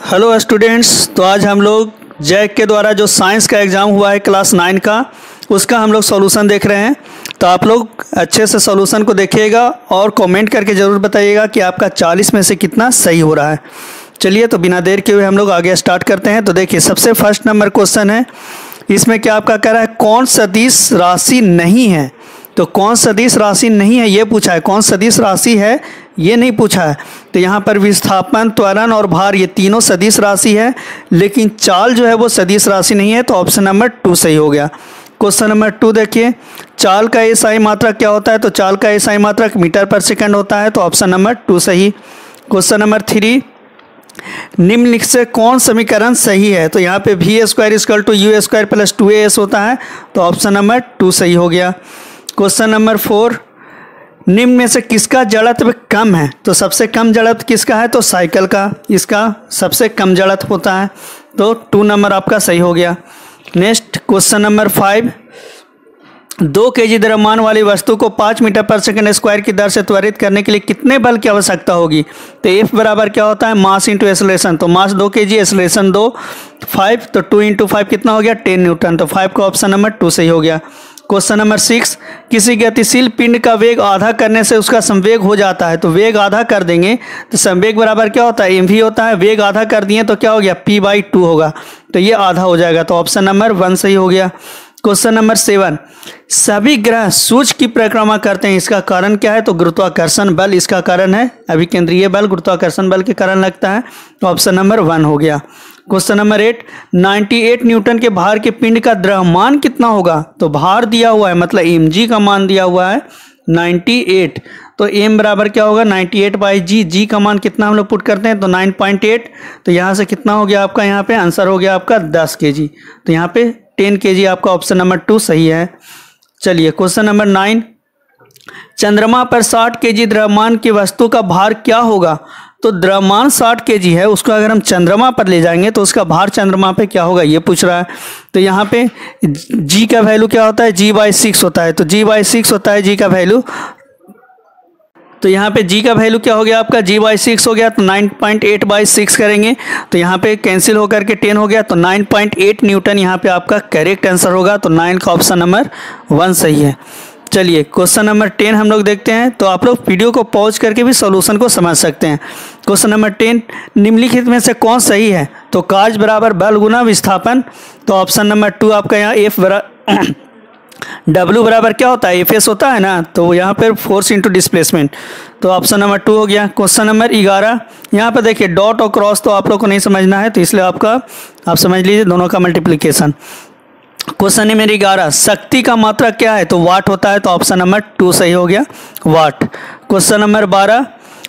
Hello students, तो आज हम लोग जैक के द्वारा जो साइंस का एग्ज़ाम हुआ है क्लास 9 का, उसका हम लोग सॉल्यूशन देख रहे हैं। तो आप लोग अच्छे से सॉल्यूशन को देखिएगा और कमेंट करके ज़रूर बताइएगा कि आपका 40 में से कितना सही हो रहा है। चलिए, तो बिना देर के हुए हम लोग आगे स्टार्ट करते हैं। तो देखिए, सबसे फर्स्ट नंबर क्वेश्चन है, इसमें क्या आपका कह रहा है, कौन सदिश राशि नहीं है। तो कौन सदिश राशि नहीं है ये पूछा है, कौन सदिश राशि है ये नहीं पूछा है। तो यहाँ पर विस्थापन, त्वरण और भार ये तीनों सदिश राशि है, लेकिन चाल जो है वो सदिश राशि नहीं है। तो ऑप्शन नंबर 2 सही हो गया। क्वेश्चन नंबर 2 देखिए, चाल का एसआई मात्रक क्या होता है। तो चाल का एसआई मात्रक मीटर पर सेकंड होता है। तो ऑप्शन नंबर 2 सही। क्वेश्चन नंबर 3, निम्नलिखित से कौन समीकरण सही है। तो यहाँ पे V square equal to U square plus 2as होता है। तो ऑप्शन नंबर 2 सही हो गया। क्वेश्चन नंबर 4, निम्न में से किसका जड़त्व कम है। तो सबसे कम जड़त्व किसका है, तो साइकिल का, इसका सबसे कम जड़त्व होता है। तो 2 नंबर आपका सही हो गया। नेक्स्ट क्वेश्चन नंबर 5, 2 kg द्रव्यमान वाली वस्तु को 5 मीटर पर सेकंड स्क्वायर की दर से त्वरित करने के लिए कितने बल की आवश्यकता होगी। तो F बराबर क्या होता है, मास इंटू एक्सेलरेशन। तो मास 2 kg, एक्सेलरेशन 2, 5, तो 2 × 5 कितना हो गया, 10 न्यूटन। तो 5 का ऑप्शन नंबर 2 सही हो गया। क्वेश्चन नंबर 6, किसी गतिशील पिंड का वेग आधा करने से उसका संवेग हो जाता है। तो वेग आधा कर देंगे तो संवेग बराबर क्या होता है, mv होता है। वेग आधा कर दिए तो क्या हो गया, p/2 होगा। तो ये आधा हो जाएगा। तो ऑप्शन नंबर 1 सही हो गया। क्वेश्चन नंबर 7, सभी ग्रह सूर्य की परिक्रमा करते हैं, इसका कारण क्या है। तो गुरुत्वाकर्षण बल इसका कारण है। अभिकेंद्रीय बल गुरुत्वाकर्षण बल के कारण लगता है। तो ऑप्शन नंबर 1 हो गया। क्वेश्चन नंबर 8, 98 न्यूटन के भार के पिंड का द्रव्यमान कितना होगा। तो भार दिया हुआ है, मतलब mg का मान दिया हुआ है 98। तो m बराबर क्या होगा, 98/g। g का मान कितना हम लोग पुट करते हैं, तो 9.8। तो यहाँ से कितना हो गया आपका, यहाँ पे आंसर हो गया आपका 10 kg। तो यहाँ पे 10 kg आपका ऑप्शन नंबर 2 सही है। चलिए, क्वेश्चन नंबर 9, चंद्रमा पर 60 kg द्रव्यमान की वस्तु का भार क्या होगा। तो द्रव्यमान 60 kg है, उसको अगर हम चंद्रमा पर ले जाएंगे तो उसका भार चंद्रमा पे क्या होगा ये पूछ रहा है। तो यहाँ पे g का वैल्यू क्या होता है, g/6 होता है। तो g/6 होता है g का वैल्यू। तो यहाँ पे g का वैल्यू क्या हो गया आपका, g/6 हो गया। तो 9.8/6 करेंगे तो यहाँ पे कैंसिल होकर के 10 हो गया। तो 9.8 न्यूटन यहाँ पे आपका करेक्ट आंसर होगा। तो 9 का ऑप्शन नंबर 1 सही है। चलिए, क्वेश्चन नंबर 10 हम लोग देखते हैं। तो आप लोग वीडियो को पॉज करके भी सॉल्यूशन को समझ सकते हैं। क्वेश्चन नंबर 10, निम्नलिखित में से कौन सही है। तो कार्य बराबर बल गुना विस्थापन। तो ऑप्शन नंबर 2 आपका यहाँ W बराबर क्या होता है, Fs होता है ना। तो यहाँ पर फोर्स इंटू डिस्प्लेसमेंट। तो ऑप्शन नंबर 2 हो गया। क्वेश्चन नंबर 11, यहाँ पर देखिए डॉट और क्रॉस तो आप लोग को नहीं समझना है, तो इसलिए आप समझ लीजिए दोनों का मल्टीप्लिकेशन। क्वेश्चन नंबर 11, शक्ति का मात्रा क्या है। तो वाट होता है। तो ऑप्शन नंबर 2 सही हो गया, वाट। क्वेश्चन नंबर 12,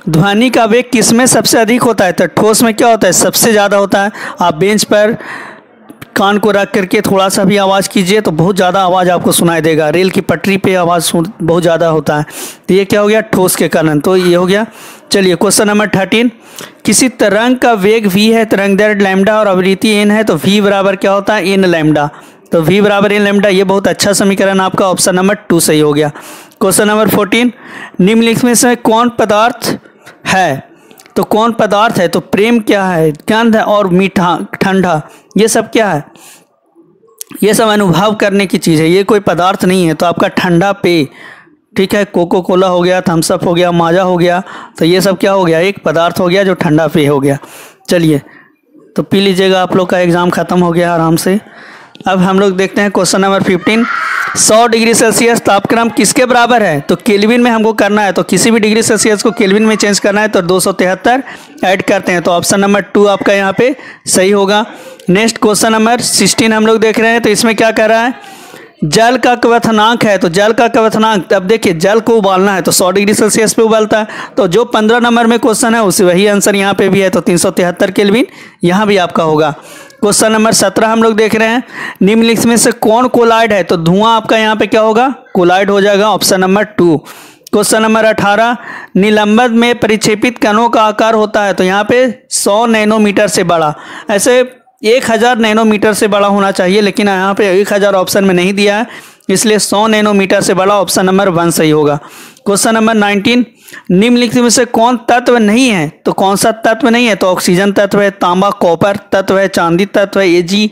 ध्वनि का वेग किसमें सबसे अधिक होता है। तो ठोस में क्या होता है, सबसे ज़्यादा होता है। आप बेंच पर कान को रख करके थोड़ा सा भी आवाज़ कीजिए तो बहुत ज़्यादा आवाज़ आपको सुनाई देगा। रेल की पटरी पे आवाज़ बहुत ज़्यादा होता है। तो ये क्या हो गया, ठोस के कारण। तो ये हो गया। चलिए, क्वेश्चन नंबर 13, किसी तरंग का वेग v है, तरंग दैर्घ्य लैम्डा और आवृत्ति n है। तो v बराबर क्या होता है, n लैम्डा। तो v बराबर n लैम्डा। ये बहुत अच्छा समीकरण आपका ऑप्शन नंबर 2 सही हो गया। क्वेश्चन नंबर 14, निम्नलिखित में से कौन पदार्थ है। तो कौन पदार्थ है, तो प्रेम क्या है, गंध और मीठा, ठंडा, ये सब क्या है, ये सब अनुभव करने की चीज़ है, ये कोई पदार्थ नहीं है। तो आपका ठंडा पेय, ठीक है, कोको कोला हो गया, थम्स अप हो गया, माजा हो गया। तो ये सब क्या हो गया, एक पदार्थ हो गया जो ठंडा पेय हो गया। चलिए, तो पी लीजिएगा, आप लोग का एग्ज़ाम ख़त्म हो गया आराम से। अब हम लोग देखते हैं क्वेश्चन नंबर 15, 100 डिग्री सेल्सियस तापक्रम किसके बराबर है। तो केल्विन में हमको करना है। तो किसी भी डिग्री सेल्सियस को केल्विन में चेंज करना है तो 273 ऐड करते हैं। तो ऑप्शन नंबर 2 आपका यहाँ पे सही होगा। नेक्स्ट क्वेश्चन नंबर 16 हम लोग देख रहे हैं। तो इसमें क्या कह रहा है, जल का क्वथनांक है। तो जल का क्वथनांक, अब देखिए जल को उबालना है तो 100 डिग्री सेल्सियस पे उबालता है। तो जो 15 नंबर में क्वेश्चन है उसी वही आंसर यहाँ पे भी है। तो 373 केल्विन यहाँ भी आपका होगा। क्वेश्चन नंबर 17 हम लोग देख रहे हैं, निम्नलिखित में से कौन कोलाइड है। तो धुआं आपका यहाँ पे क्या होगा, कोलाइड हो जाएगा, ऑप्शन नंबर 2। क्वेश्चन नंबर 18, निलंबन में परिक्षेपित कणों का आकार होता है। तो यहाँ पे 100 नैनोमीटर से बड़ा, ऐसे 1000 नैनोमीटर से बड़ा होना चाहिए, लेकिन यहाँ पे 1000 ऑप्शन में नहीं दिया है, इसलिए 100 नैनोमीटर से बड़ा ऑप्शन नंबर 1 सही होगा। क्वेश्चन नंबर 19, निम्नलिखित में से कौन तत्व नहीं है? तो कौन सा तत्व नहीं है? तो ऑक्सीजन तत्व है, तांबा कॉपर तत्व है, चांदी तत्व है, Ag।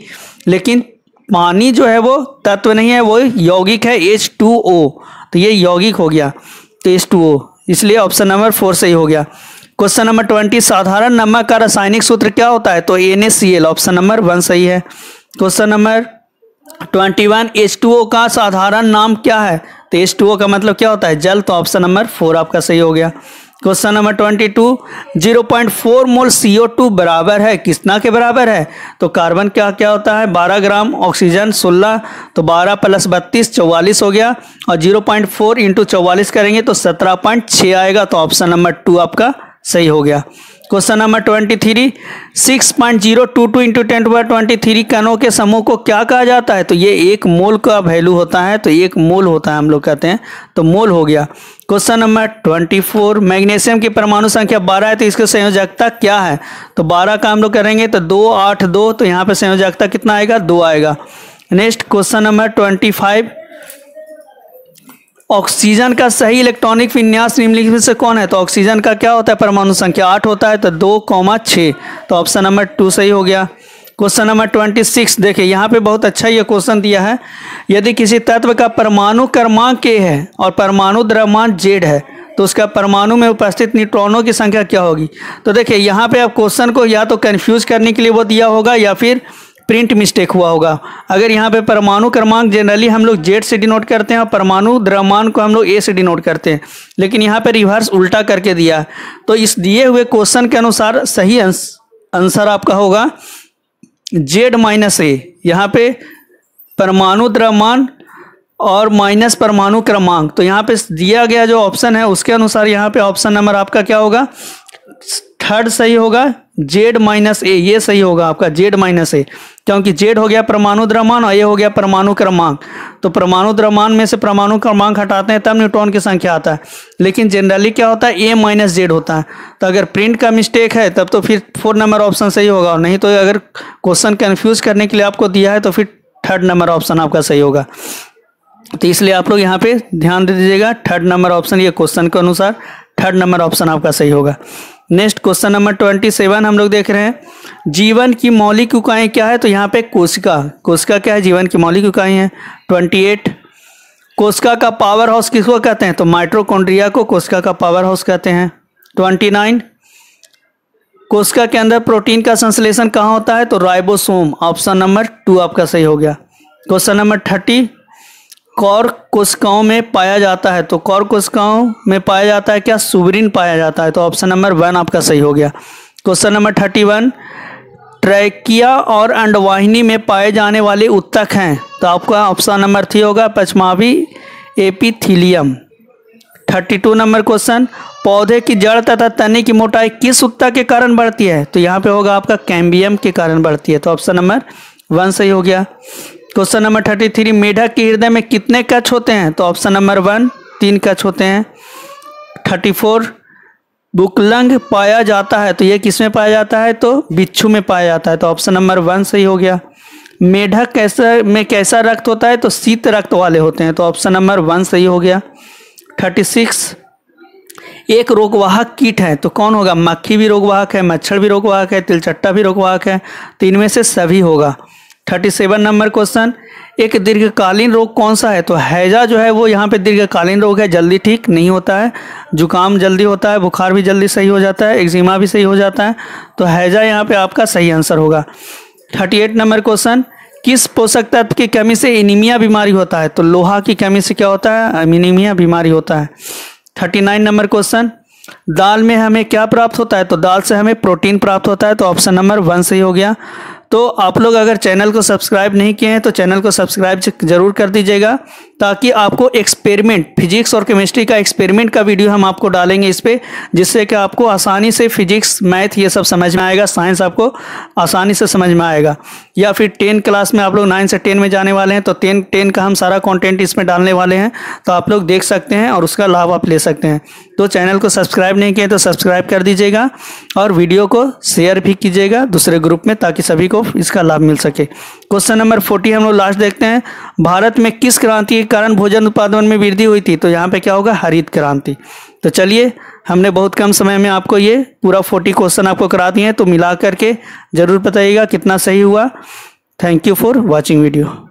लेकिन पानी जो है वो तत्व नहीं है, वो यौगिक है, H2O। तो ये यौगिक हो गया, तो H2O, इसलिए ऑप्शन नंबर 4 सही हो गया। क्वेश्चन नंबर 20, साधारण नमक का रासायनिक सूत्र क्या होता है? तो NaCl, ऑप्शन नंबर 1 सही है। क्वेश्चन नंबर 21, H2O का साधारण नाम क्या है? तो H2O का मतलब क्या होता है? जल, तो ऑप्शन नंबर 4 आपका सही हो गया। क्वेश्चन नंबर 22, 0.4 मोल CO2 बराबर है कितना के बराबर है? तो कार्बन क्या क्या होता है? 12 ग्राम, ऑक्सीजन 16, तो 12 + 32 44 हो गया, और 0.4 × 44 करेंगे तो 17.6 आएगा, तो ऑप्शन नंबर 2 आपका सही हो गया। क्वेश्चन नंबर 23, 6.022 × 10⁻23 कणों के समूह को क्या कहा जाता है? तो ये 1 मोल का वैल्यू होता है, तो 1 मोल होता है हम लोग कहते हैं, तो मोल हो गया। क्वेश्चन नंबर 24, मैग्नीशियम की परमाणु संख्या 12 है, तो इसकी संयोजकता क्या है? तो 12 का हम लोग करेंगे तो 2 8 2, तो यहाँ पे संयोजकता कितना आएगा? 2 आएगा। नेक्स्ट क्वेश्चन नंबर 25, ऑक्सीजन का सही इलेक्ट्रॉनिक विन्यास निम्नलिखित में से कौन है? तो ऑक्सीजन का क्या होता है? परमाणु संख्या 8 होता है, तो 2,6, तो ऑप्शन नंबर 2 सही हो गया। क्वेश्चन नंबर 26, देखिए यहाँ पे बहुत अच्छा ये क्वेश्चन दिया है। यदि किसी तत्व का परमाणु क्रमांक K है और परमाणु द्रव्यमान Z है, तो उसका परमाणु में उपस्थित न्यूट्रॉनों की संख्या क्या होगी? तो देखिए यहाँ पे आप क्वेश्चन को या तो कंफ्यूज करने के लिए वो दिया होगा, या फिर प्रिंट मिस्टेक हुआ होगा। अगर यहाँ पे परमाणु क्रमांक जनरली हम लोग Z से डिनोट करते हैं और परमाणु द्रव्यमान को हम लोग A से डिनोट करते हैं, लेकिन यहाँ पे रिवर्स उल्टा करके दिया है। तो इस दिए हुए क्वेश्चन के अनुसार सही आंसर आपका होगा Z-A। यहाँ पे परमाणु द्रव्यमान और माइनस परमाणु क्रमांक, तो यहाँ पे दिया गया जो ऑप्शन है उसके अनुसार यहाँ पे ऑप्शन नंबर आपका क्या होगा? 3rd सही होगा, Z-A, ये सही होगा आपका Z-A, क्योंकि Z हो गया परमाणु द्रव्यमान और A हो गया परमाणु क्रमांक। तो परमाणु द्रव्यमान में से परमाणु क्रमांक हटाते हैं तब न्यूट्रॉन की संख्या आता है, लेकिन जनरली क्या होता है? A - Z होता है। तो अगर प्रिंट का मिस्टेक है तब तो फिर 4 नंबर ऑप्शन सही होगा, और नहीं तो अगर क्वेश्चन कन्फ्यूज करने के लिए आपको दिया है तो फिर 3rd नंबर ऑप्शन आपका सही होगा। तो इसलिए आप लोग यहाँ पे ध्यान दे दीजिएगा, 3rd नंबर ऑप्शन, ये क्वेश्चन के अनुसार 3rd नंबर ऑप्शन आपका सही होगा। नेक्स्ट क्वेश्चन नंबर 27 हम लोग देख रहे हैं, जीवन की मौलिक इकाई क्या है? तो यहाँ पे कोशिका क्या है? जीवन की मौलिक इकाई है। 28, कोशिका का पावर हाउस किसको कहते हैं? तो माइटोकॉन्ड्रिया को कोशिका का पावर हाउस कहते हैं। 29, कोशिका के अंदर प्रोटीन का संश्लेषण कहाँ होता है? तो राइबोसोम, ऑप्शन नंबर 2 आपका सही हो गया। क्वेश्चन नंबर 30, कौर कोशिकाओं में पाया जाता है, तो कौर कोशिकाओं में पाया जाता है क्या? सुबरिन पाया जाता है, तो ऑप्शन नंबर 1 आपका सही हो गया। क्वेश्चन नंबर 31, ट्रैकिया और अंडवाहिनी में पाए जाने वाले उत्तक हैं, तो आपका ऑप्शन नंबर 3 होगा, पश्चमावी एपिथीलियम। 32 नंबर क्वेश्चन, पौधे की जड़ तथा तने की मोटाई किस उत्तक के कारण बढ़ती है? तो यहाँ पे होगा आपका कैम्बियम के कारण बढ़ती है, तो ऑप्शन नंबर 1 सही हो गया। क्वेश्चन नंबर 33, मेढक के हृदय में कितने कक्ष होते हैं? तो ऑप्शन नंबर 1 3 कक्ष होते हैं। 34, बुकलंग पाया जाता है, तो ये किस में पाया जाता है? तो बिच्छू में पाया जाता है, तो ऑप्शन नंबर 1 सही हो गया। मेढक कैसा रक्त होता है? तो शीत रक्त वाले होते हैं, तो ऑप्शन नंबर 1 सही हो गया। 36, एक रोगवाहक कीट है, तो कौन होगा? मक्खी भी रोगवाहक है, मच्छर भी रोगवाहक है, तिलचट्टा भी रोगवाहक है, तो इनमें से सभी होगा। 37 नंबर क्वेश्चन, एक दीर्घकालीन रोग कौन सा है? तो हैजा जो है वो यहाँ पे दीर्घकालीन रोग है, जल्दी ठीक नहीं होता है, जुकाम जल्दी होता है, बुखार भी जल्दी सही हो जाता है, एक्जिमा भी सही हो जाता है, तो हैजा यहाँ पे आपका सही आंसर होगा। 38 नंबर क्वेश्चन, किस पोषक तत्व की कमी से एनीमिया बीमारी होता है? तो लोहा की कमी से क्या होता है? एनीमिया बीमारी होता है। 39 नंबर क्वेश्चन, दाल में हमें क्या प्राप्त होता है? तो दाल से हमें प्रोटीन प्राप्त होता है, तो ऑप्शन नंबर 1 सही हो गया। तो आप लोग अगर चैनल को सब्सक्राइब नहीं किए हैं तो चैनल को सब्सक्राइब जरूर कर दीजिएगा, ताकि आपको एक्सपेरिमेंट, फिजिक्स और केमिस्ट्री का एक्सपेरिमेंट का वीडियो हम आपको डालेंगे इस पे, जिससे कि आपको आसानी से फिजिक्स, मैथ ये सब समझ में आएगा, साइंस आपको आसानी से समझ में आएगा। या फिर 10 क्लास में आप लोग 9 से 10 में जाने वाले हैं, तो 10 का हम सारा कंटेंट इसमें डालने वाले हैं, तो आप लोग देख सकते हैं और उसका लाभ आप ले सकते हैं। तो चैनल को सब्सक्राइब नहीं किए तो सब्सक्राइब कर दीजिएगा, और वीडियो को शेयर भी कीजिएगा दूसरे ग्रुप में, ताकि सभी को इसका लाभ मिल सके। क्वेश्चन नंबर 40 हम लोग लास्ट देखते हैं, भारत में किस क्रांति कारण भोजन उत्पादन में वृद्धि हुई थी, तो यहाँ पे क्या होगा, हरित क्रांति। तो चलिए, हमने बहुत कम समय में आपको ये पूरा 40 क्वेश्चन आपको करा दिए हैं, तो मिला करके जरूर बताइएगा कितना सही हुआ। Thank you for watching video.